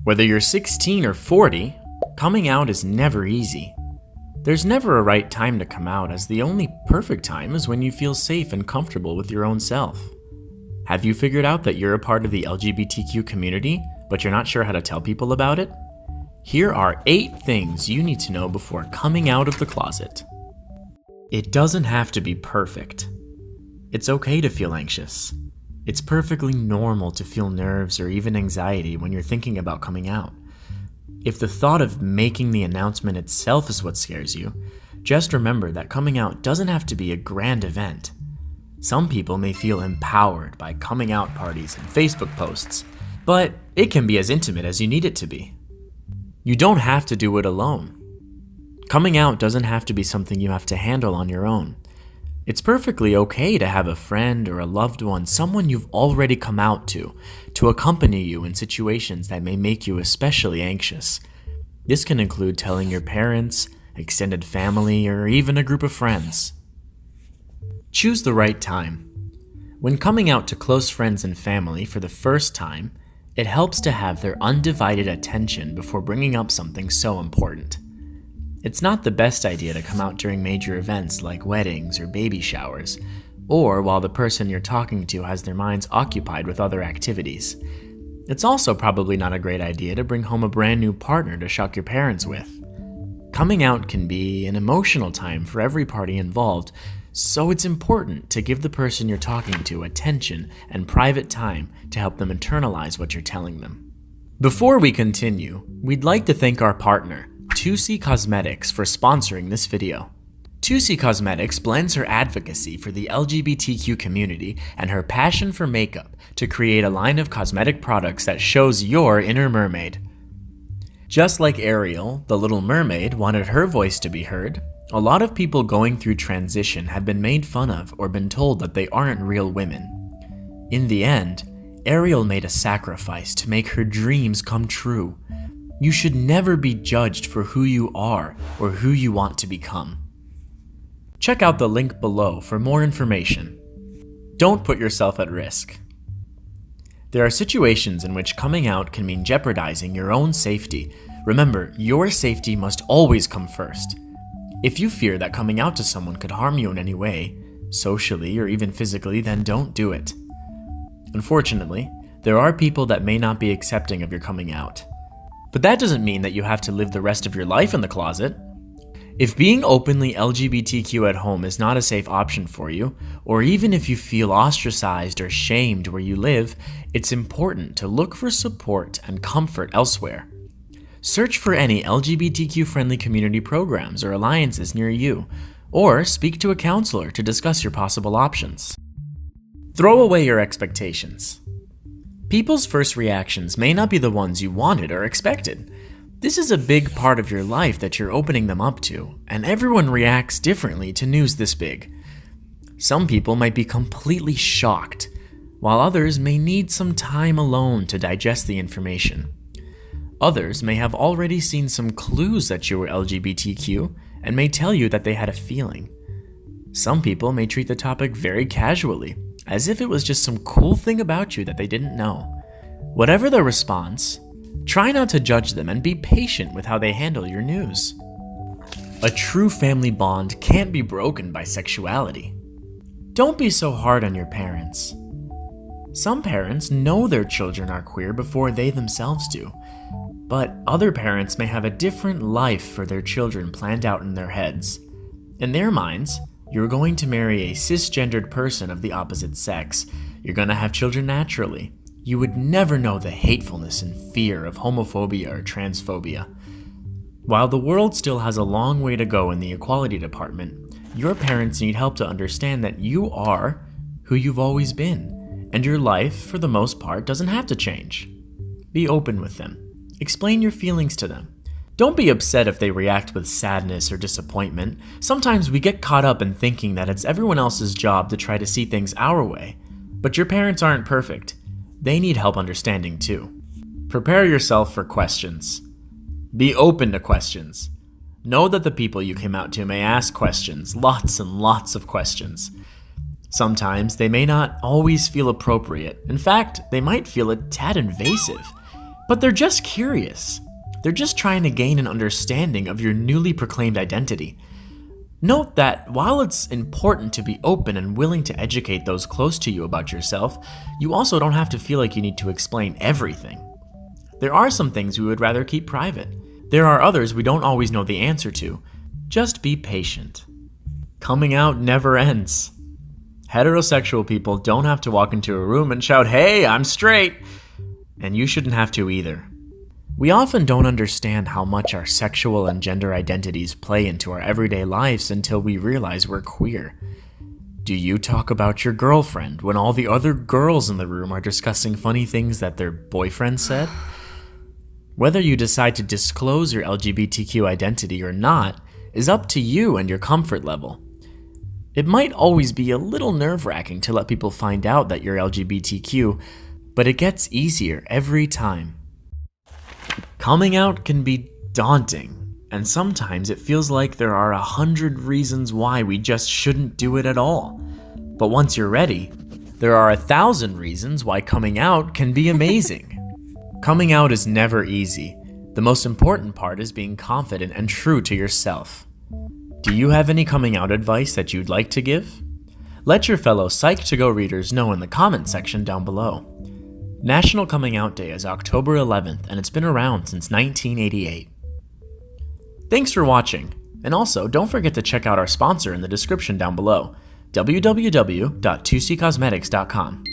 Whether you're 16 or 40, coming out is never easy. There's never a right time to come out, as the only perfect time is when you feel safe and comfortable with your own self. Have you figured out that you're a part of the LGBTQ community, but you're not sure how to tell people about it? Here are 8 things you need to know before coming out of the closet. It doesn't have to be perfect. It's okay to feel anxious. It's perfectly normal to feel nerves or even anxiety when you're thinking about coming out. If the thought of making the announcement itself is what scares you, just remember that coming out doesn't have to be a grand event. Some people may feel empowered by coming out parties and Facebook posts, but it can be as intimate as you need it to be. You don't have to do it alone. Coming out doesn't have to be something you have to handle on your own. It's perfectly okay to have a friend or a loved one, someone you've already come out to accompany you in situations that may make you especially anxious. This can include telling your parents, extended family, or even a group of friends. Choose the right time. When coming out to close friends and family for the first time, it helps to have their undivided attention before bringing up something so important. It's not the best idea to come out during major events like weddings or baby showers, or while the person you're talking to has their minds occupied with other activities. It's also probably not a great idea to bring home a brand new partner to shock your parents with. Coming out can be an emotional time for every party involved, so it's important to give the person you're talking to attention and private time to help them internalize what you're telling them. Before we continue, we'd like to thank our partner, 2C Cosmetics, for sponsoring this video. 2C Cosmetics blends her advocacy for the LGBTQ community and her passion for makeup to create a line of cosmetic products that shows your inner mermaid. Just like Ariel, the Little Mermaid, wanted her voice to be heard, a lot of people going through transition have been made fun of or been told that they aren't real women. In the end, Ariel made a sacrifice to make her dreams come true. You should never be judged for who you are or who you want to become. Check out the link below for more information. Don't put yourself at risk. There are situations in which coming out can mean jeopardizing your own safety. Remember, your safety must always come first. If you fear that coming out to someone could harm you in any way, socially or even physically, then don't do it. Unfortunately, there are people that may not be accepting of your coming out. But that doesn't mean that you have to live the rest of your life in the closet. If being openly LGBTQ at home is not a safe option for you, or even if you feel ostracized or shamed where you live, it's important to look for support and comfort elsewhere. Search for any LGBTQ-friendly community programs or alliances near you, or speak to a counselor to discuss your possible options. Throw away your expectations. People's first reactions may not be the ones you wanted or expected. This is a big part of your life that you're opening them up to, and everyone reacts differently to news this big. Some people might be completely shocked, while others may need some time alone to digest the information. Others may have already seen some clues that you were LGBTQ and may tell you that they had a feeling. Some people may treat the topic very casually, as if it was just some cool thing about you that they didn't know. Whatever the response, try not to judge them and be patient with how they handle your news. A true family bond can't be broken by sexuality. Don't be so hard on your parents. Some parents know their children are queer before they themselves do, but other parents may have a different life for their children planned out in their heads. In their minds, you're going to marry a cisgendered person of the opposite sex. You're going to have children naturally. You would never know the hatefulness and fear of homophobia or transphobia. While the world still has a long way to go in the equality department, your parents need help to understand that you are who you've always been, and your life, for the most part, doesn't have to change. Be open with them. Explain your feelings to them. Don't be upset if they react with sadness or disappointment. Sometimes we get caught up in thinking that it's everyone else's job to try to see things our way. But your parents aren't perfect. They need help understanding too. Prepare yourself for questions. Be open to questions. Know that the people you came out to may ask questions, lots and lots of questions. Sometimes they may not always feel appropriate. In fact, they might feel a tad invasive. But they're just curious. They're just trying to gain an understanding of your newly proclaimed identity. Note that while it's important to be open and willing to educate those close to you about yourself, you also don't have to feel like you need to explain everything. There are some things we would rather keep private. There are others we don't always know the answer to. Just be patient. Coming out never ends. Heterosexual people don't have to walk into a room and shout, "Hey, I'm straight!" And you shouldn't have to either. We often don't understand how much our sexual and gender identities play into our everyday lives until we realize we're queer. Do you talk about your girlfriend when all the other girls in the room are discussing funny things that their boyfriend said? Whether you decide to disclose your LGBTQ identity or not is up to you and your comfort level. It might always be a little nerve-wracking to let people find out that you're LGBTQ, but it gets easier every time. Coming out can be daunting, and sometimes it feels like there are 100 reasons why we just shouldn't do it at all. But once you're ready, there are 1,000 reasons why coming out can be amazing. Coming out is never easy. The most important part is being confident and true to yourself. Do you have any coming out advice that you'd like to give? Let your fellow Psych2Go readers know in the comment section down below. National Coming Out Day is October 11th, and it's been around since 1988. Thanks for watching, and also don't forget to check out our sponsor in the description down below, www.2ccosmetics.com.